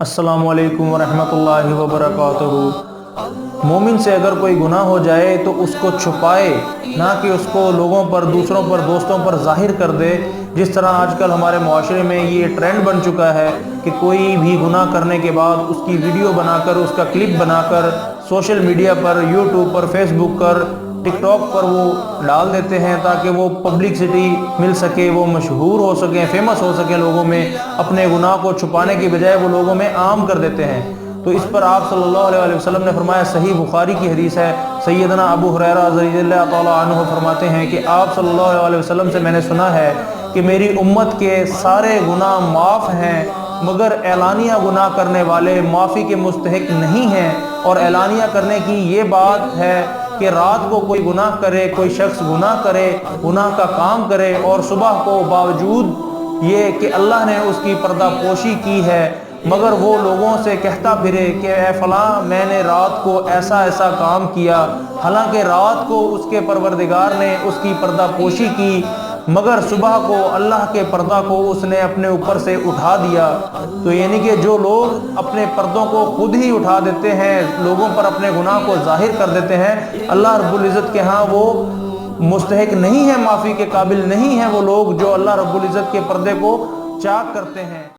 अस्सलामु अलैकुम वरहमतुल्लाहि वबरकातुहू। मोमिन से अगर कोई गुनाह हो जाए तो उसको छुपाए, ना कि उसको लोगों पर, दूसरों पर, दोस्तों पर ज़ाहिर कर दे। जिस तरह आजकल हमारे माशरे में ये ट्रेंड बन चुका है कि कोई भी गुनाह करने के बाद उसकी वीडियो बनाकर, उसका क्लिप बनाकर सोशल मीडिया पर, यूट्यूब पर, फेसबुक पर, टिकटॉक पर वो डाल देते हैं ताकि वो पब्लिसिटी मिल सके, वो मशहूर हो सकें, फेमस हो सकें लोगों में। अपने गुनाह को छुपाने की बजाय वो लोगों में आम कर देते हैं। तो इस पर आप सल्लल्लाहु अलैहि वसल्लम ने फरमाया, सही बुखारी की हदीस है, सैयदना अबू हुरैरा रज़ियल्लाहु तआला अन्हु फरमाते हैं कि आप सल्लल्लाहु अलैहि वसल्लम से मैंने सुना है कि मेरी उम्मत के सारे गुनाह माफ़ हैं, मगर एलानिया गुनाह करने वाले माफ़ी के मुस्तहिक नहीं हैं। और एलानिया करने की ये बात है कि रात को कोई गुनाह करे, कोई शख्स गुनाह करे, गुनाह का काम करे, और सुबह को बावजूद ये कि अल्लाह ने उसकी पर्दा पोशी की है, मगर वो लोगों से कहता फिरे कि ए फलां, मैंने रात को ऐसा ऐसा काम किया, हालांकि रात को उसके परवरदिगार ने उसकी पर्दा पोशी की, मगर सुबह को अल्लाह के पर्दा को उसने अपने ऊपर से उठा दिया। तो यानी कि जो लोग अपने पर्दों को खुद ही उठा देते हैं, लोगों पर अपने गुनाह को जाहिर कर देते हैं, अल्लाह रब्बुल इज़्ज़त के यहाँ वो मुस्तहिक नहीं है, माफ़ी के काबिल नहीं है वो लोग जो अल्लाह रब्बुल इज़्ज़त के पर्दे को चाक करते हैं।